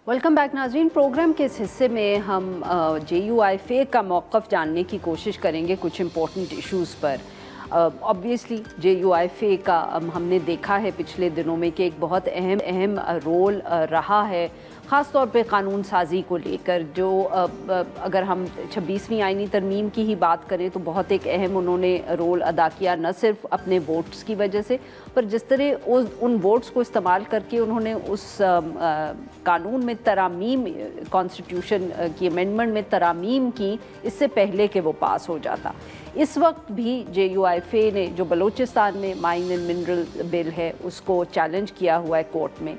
Welcome back नाज़रीन। Programme के इस हिस्से में हम JUIFA का मौक़िफ़ जानने की कोशिश करेंगे कुछ इम्पोर्टेंट इश्यूज़ पर। ऑब्वियसली JUIFA का हमने देखा है पिछले दिनों में कि एक बहुत अहम रोल रहा है, ख़ास तौर पे कानून साजी को लेकर। जो अगर हम 26वीं आईनी तरमीम की ही बात करें तो बहुत एक अहम उन्होंने रोल अदा किया, न सिर्फ अपने वोट्स की वजह से, पर जिस तरह उन वोट्स को इस्तेमाल करके उन्होंने उस कानून में तरामीम, कॉन्स्टिट्यूशन की अमेंडमेंट में तरामीम की इससे पहले कि वो पास हो जाता। इस वक्त भी JUIFA ने जो बलूचिस्तान में माइन एंड मिनरल बिल है उसको चैलेंज किया हुआ है कोर्ट में।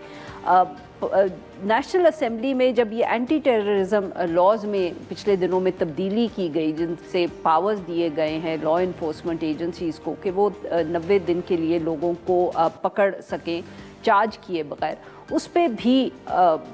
नेशनल असेंबली में जब ये एंटी टेररिज्म लॉज में पिछले दिनों में तब्दीली की गई, जिनसे पावर्स दिए गए हैं लॉ इन्फोर्समेंट एजेंसीज़ को कि वो 90 दिन के लिए लोगों को पकड़ सकें चार्ज किए बगैर, उस पर भी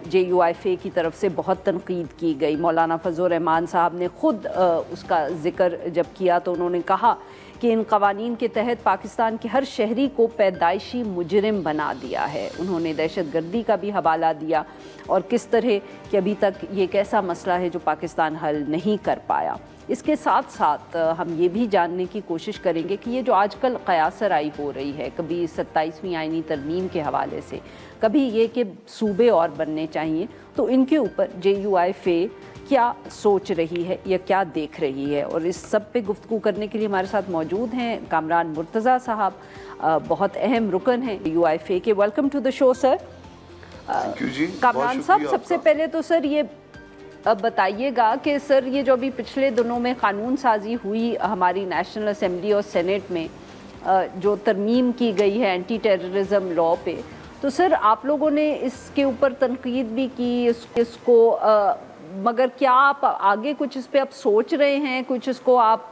JUIFA की तरफ से बहुत तनकीद की गई। मौलाना फजल रहमान साहब ने ख़ुद उसका ज़िक्र जब किया तो उन्होंने कहा कि इन कवानीन के तहत पाकिस्तान के हर शहरी को पैदाइशी मुजरिम बना दिया है। उन्होंने दहशतगर्दी का भी हवाला दिया और किस तरह कि अभी तक ये एक ऐसा मसला है जो पाकिस्तान हल नहीं कर पाया। इसके साथ साथ हम ये भी जानने की कोशिश करेंगे कि ये जो आजकल क़यासराई हो रही है, कभी 27वीं आईनी तरमीम के हवाले से, कभी ये कि सूबे और बनने चाहिए, तो इनके ऊपर JUIFA क्या सोच रही है या क्या देख रही है। और इस सब पे गुफ्तगू करने के लिए हमारे साथ मौजूद हैं कामरान मुर्तज़ा साहब, बहुत अहम रुकन हैं JUIFA के। Welcome to the show sir. Kamran sahab, सबसे पहले तो सर ये बताइएगा कि सर ये जो अभी पिछले दिनों में कानून साजी हुई हमारी नेशनल असेंबली और सेनेट में, जो तरमीम की गई है एंटी टेररिज्म लॉ पे, तो सर आप लोगों ने इसके ऊपर तनकीद भी की इसको, मगर क्या आप आगे कुछ इस पे आप सोच रहे हैं, कुछ इसको आप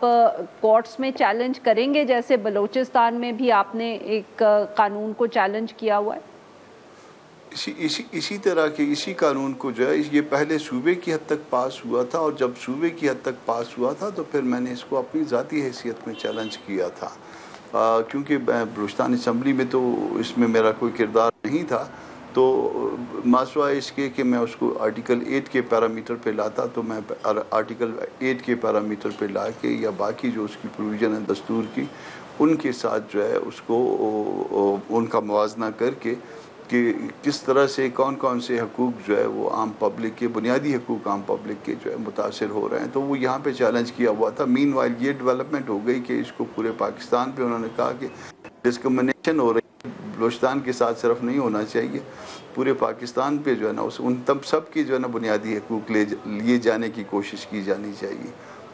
कोर्ट्स में चैलेंज करेंगे, जैसे बलूचिस्तान में भी आपने एक कानून को चैलेंज किया हुआ है? इसी तरह के इसी कानून को जो है, ये पहले सूबे की हद तक पास हुआ था, और जब सूबे की हद तक पास हुआ था तो फिर मैंने इसको अपनी ज़ाती हैसियत में चैलेंज किया था, क्योंकि बलूचिस्तान असम्बली में तो इसमें मेरा कोई किरदार नहीं था। तो मासवा इसके कि मैं उसको आर्टिकल 8 के पैरामीटर पे लाता, तो मैं आर्टिकल 8 के पैरामीटर पे ला के या बाकी जो उसकी प्रोविज़न है दस्तूर की, उनके साथ जो है उसको उनका मुवाजना करके कि किस तरह से कौन कौन से हकूक़ जो है वो आम पब्लिक के, बुनियादी हकूक़ आम पब्लिक के जो है मुतासर हो रहे हैं, तो वो यहाँ पे चैलेंज किया हुआ था। मीनवाइल ये डेवलपमेंट हो गई कि इसको पूरे पाकिस्तान पे उन्होंने कहा कि डिस्क्रिमिनेशन हो रही है, बलूचिस्तान के साथ सिर्फ नहीं होना चाहिए, पूरे पाकिस्तान पे जो है ना उन तब सब की जो है ना बुनियादी हकूक़ लिए जाने की कोशिश की जानी चाहिए।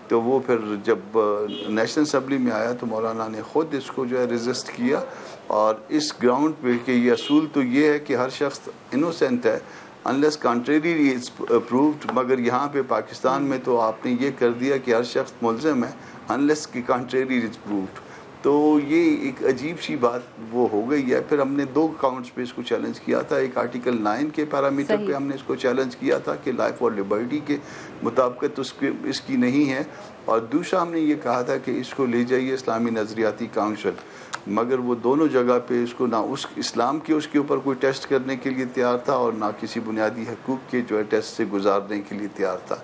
तो वो फिर जब नेशनल असम्बली में आया तो मौलाना ने ख़ुद इसको जो है रेजिस्ट किया, और इस ग्राउंड पे कि ये असूल तो ये है कि हर शख्स इनोसेंट है अनलेस कॉन्ट्रेरी इज़ प्रूव्ड, मगर यहाँ पे पाकिस्तान में तो आपने ये कर दिया कि हर शख्स मुल्ज़िम है अनलेस कि कॉन्ट्रेरी इज़ प्रूव्ड। तो ये एक अजीब सी बात वो हो गई है। फिर हमने 2 काउंट्स पे इसको चैलेंज किया था। एक आर्टिकल 9 के पैरामीटर पे हमने इसको चैलेंज किया था कि लाइफ और लिबर्टी के मुताबिक तो इसकी नहीं है, और दूसरा हमने ये कहा था कि इसको ले जाइए इस्लामी नज़रियाती काउंसिल, मगर वो दोनों जगह पे इसको ना उस इस्लाम के उसके ऊपर कोई टेस्ट करने के लिए तैयार था, और ना किसी बुनियादी हकूक़ के जो है टेस्ट से गुजारने के लिए तैयार था।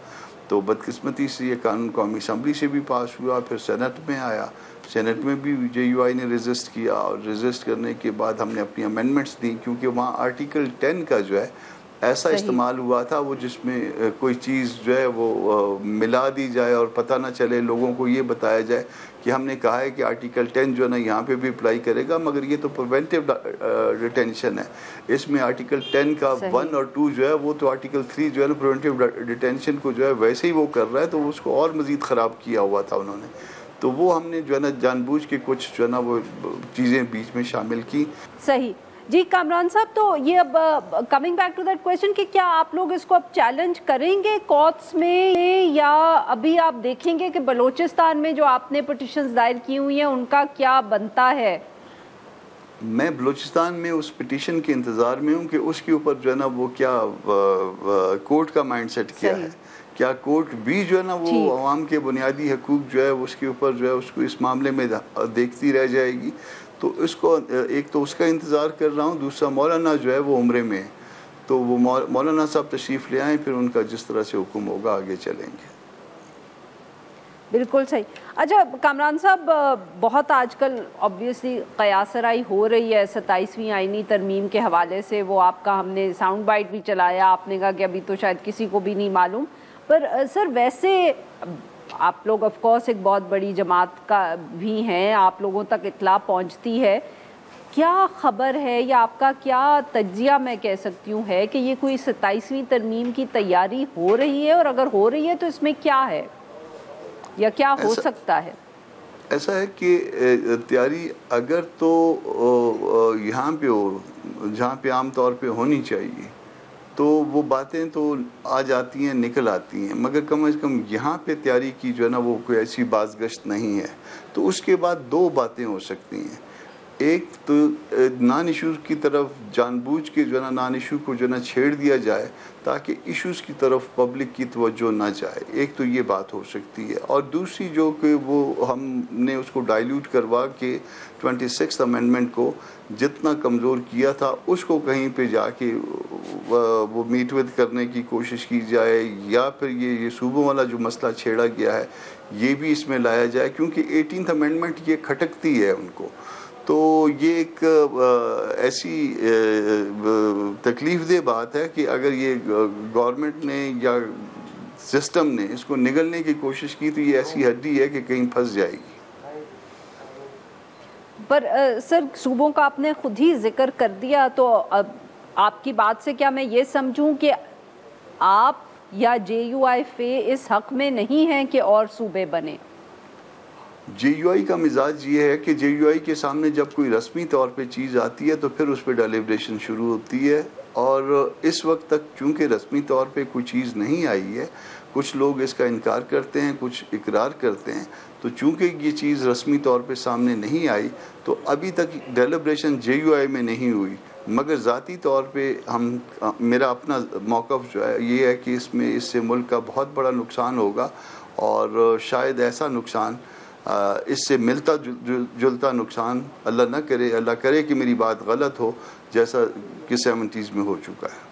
तो बदकिस्मती से ये कानून कौमी असम्बली से भी पास हुआ, फिर सेनेट में आया, सेनेट में भी JUI ने रेजिस्ट किया, और रेजिस्ट करने के बाद हमने अपनी अमेंडमेंट्स दी, क्योंकि वहाँ आर्टिकल 10 का जो है ऐसा इस्तेमाल हुआ था वो जिसमें कोई चीज़ जो है वो मिला दी जाए और पता ना चले, लोगों को ये बताया जाए कि हमने कहा है कि आर्टिकल 10 जो है ना यहाँ पे भी अप्लाई करेगा, मगर ये तो प्रिवेंटिव डिटेंशन है। इसमें आर्टिकल 10 का 1 और 2 जो है वो तो आर्टिकल 3 जो है ना प्रिवेंटिव डिटेंशन को जो है वैसे ही वो कर रहा है, तो उसको और मज़ीद ख़राब किया हुआ था उन्होंने। तो वो हमने जो है ना जानबूझ के कुछ जो है ना वो चीज़ें बीच में शामिल की। सही जी कामरान साहब, तो ये अब coming back to that question कि क्या आप लोग इसको अब चैलेंज करेंगे कोर्ट्स में, या अभी आप देखेंगे कि बलूचिस्तान में जो आपने पिटिशंस दायर की हुई हैं उनका क्या बनता है? मैं बलूचिस्तान में उस पिटिशन के इंतज़ार में हूँ कि उसके ऊपर जो है ना वो क्या कोर्ट का माइंडसेट क्या है, क्या कोर्ट भी जो है ना वो अवाम के बुनियादी हकूक़ जो है उसके ऊपर जो है उसको इस मामले में देखती रह जाएगी। तो इसको एक तो उसका इंतज़ार कर रहा हूँ, दूसरा मौलाना जो है वो उम्रे में है, تو وہ مولانا صاحب تشریف لے آئیں، پھر ان کا جس طرح سے حکم ہوگا آگے چلیں گے۔ بالکل صحیح۔ اچھا کامران صاحب، بہت آج کل آبویسلی قیاس آرائی ہو رہی ہے 27ویں آئینی ترمیم کے حوالے سے، وہ آپ کا ہم نے ساؤنڈ بائٹ بھی چلایا، آپ نے کہا کہ ابھی تو شاید کسی کو بھی نہیں معلوم، پر سر ویسے آپ لوگ آف کورس ایک بہت بڑی جماعت کا بھی ہیں، آپ لوگوں تک اطلاع پہنچتی ہے، کیا خبر ہے یا آپ کا کیا تجزیہ میں کہہ سکتی ہوں ہے کہ یہ کوئی 27ویں ترمیم کی تیاری ہو رہی ہے، اور اگر ہو رہی ہے تو اس میں کیا ہے یا کیا ہو سکتا ہے؟ ایسا ہے کہ تیاری اگر تو یہاں پہ ہو جہاں پہ عام طور پہ ہونی چاہیے تو وہ باتیں تو آ جاتی ہیں، نکل آتی ہیں، مگر کم از کم یہاں پہ تیاری کی جو ہے نا وہ کوئی ایسی بازگشت نہیں ہے۔ تو اس کے بعد دو باتیں ہو سکتی ہیں، ایک تو نان ایشوز کی طرف جان بوجھ کے جو ہے نا نان ایشو کو جو ہے نا چھیڑ دیا جائے تاکہ ایشوز کی طرف پبلک کی توجہ نہ جائے، ایک تو یہ بات ہو سکتی ہے، اور دوسری جو کہ وہ ہم نے اس کو ڈائلیوٹ کروا کے 26th امینڈمنٹ کو جتنا کمزور کیا تھا اس کو کہیں پہ جا کے وہ میٹ ود کرنے کی کوشش کی جائے، یا پھر یہ صوبوں والا جو مسئلہ چھیڑا گیا ہے یہ بھی اس میں لایا جائے، کیونکہ 18th امینڈمنٹ یہ کھٹکتی ہے ان کو۔ تو یہ ایک ایسی تکلیف دہ بات ہے کہ اگر یہ گورنمنٹ نے یا سسٹم نے اس کو نگلنے کی کوشش کی تو یہ ایسی ہڈی ہے کہ کہیں پھنس جائے گی۔ پر سر صوبوں کا آپ نے خود ہی ذکر کر دیا، تو آپ کی بات سے کیا میں یہ سمجھوں کہ آپ یا جے یو آئی فے اس حق میں نہیں ہیں کہ اور صوبے بنے؟ جے یو آئی کا مزاج یہ ہے کہ جے یو آئی کے سامنے جب کوئی رسمی طور پہ چیز آتی ہے تو پھر اس پہ ڈیلیبریشن شروع ہوتی ہے، اور اس وقت تک چونکہ رسمی طور پہ کوئی چیز نہیں آئی ہے، کچھ لوگ اس کا انکار کرتے ہیں، کچھ اقرار کرتے ہیں، تو چونکہ یہ چیز رسمی طور پہ سامنے نہیں آئی تو ابھی تک ڈیلیبریشن جے یو آئی میں نہیں ہوئی، مگر ذاتی طور پہ میرا اپنا موقف جو ہے یہ ہے کہ اس سے ملک کا بہت بڑا نقصان ہوگا، اور شاید ایسا نقصان اس سے ملتا جلتا نقصان اللہ نہ کرے، اللہ کرے کہ میری بات غلط ہو، جیسا کہ 70s میں ہو چکا ہے۔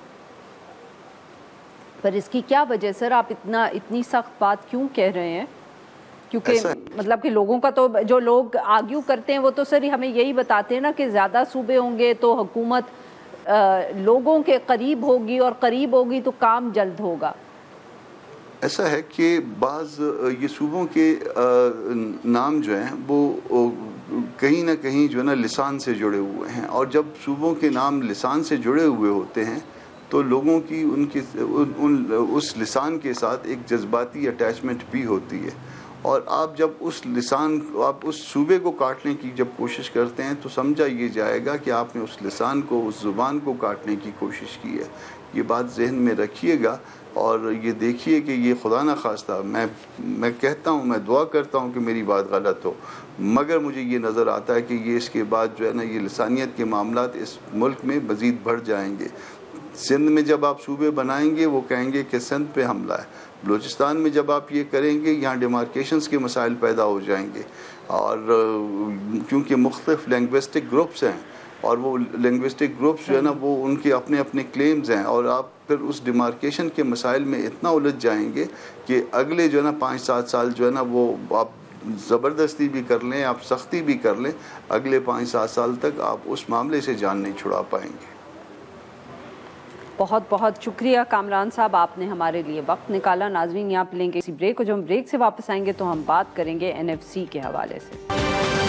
پر اس کی کیا وجہ سر، آپ اتنی سخت بات کیوں کہہ رہے ہیں؟ کیونکہ مطلب کہ لوگوں کا تو جو لوگ آرگیو کرتے ہیں وہ تو سر ہمیں یہی بتاتے ہیں نا کہ زیادہ صوبے ہوں گے تو حکومت لوگوں کے قریب ہوگی، اور قریب ہوگی تو کام جلد ہوگا۔ ایسا ہے کہ بعض یہ صوبوں کے نام جو ہیں وہ کہیں نہ کہیں جو ہے نا لسان سے جڑے ہوئے ہیں، اور جب صوبوں کے نام لسان سے جڑے ہوئے ہوتے ہیں تو لوگوں کی اس لسان کے ساتھ ایک جذباتی اٹیچمنٹ بھی ہوتی ہے، اور آپ جب آپ اس صوبے کو کاٹنے کی جب کوشش کرتے ہیں تو سمجھا یہ جائے گا کہ آپ نے اس لسان کو، اس زبان کو کاٹنے کی کوشش کی ہے۔ یہ بات ذہن میں رکھیے گا، اور یہ دیکھیے کہ یہ خدا نہ خواستہ میں کہتا ہوں، میں دعا کرتا ہوں کہ میری بات غلط ہو، مگر مجھے یہ نظر آتا ہے کہ یہ اس کے بعد جو ہے نا یہ لسانیت کے معاملات اس ملک میں مزید بڑھ جائیں گے۔ سندھ میں جب آپ صوبے بنائیں گے وہ کہیں گے کہ سندھ پہ حملہ ہے، بلوچستان میں جب آپ یہ کریں گے یہاں ڈیمارکیشنز کے مسائل پیدا ہو جائیں گے، اور کیونکہ مختلف لینگوسٹک گروپس ہیں، اور وہ لینگوسٹک گروپس جو ہے نا وہ ان کے اپنے اپنے کلیمز ہیں، اور آپ پھر اس ڈیمارکیشن کے مسائل میں اتنا الجھ جائیں گے کہ اگلے جو ہے نا 5-7 سال جو ہے نا وہ آپ زبردستی بھی کر لیں، آپ سختی بھی کر لیں، اگلے 5-7 سال تک آپ اس معاملے سے جان نہیں چھڑا پائیں گے۔ بہت بہت شکریہ کامران صاحب، آپ نے ہمارے لیے وقت نکالا۔ ناظرین یہاں پہ لیں گے اسی بریک کو، جو ہم بریک سے واپس آئیں گے تو ہم بات کریں گے NFC کے حوالے سے۔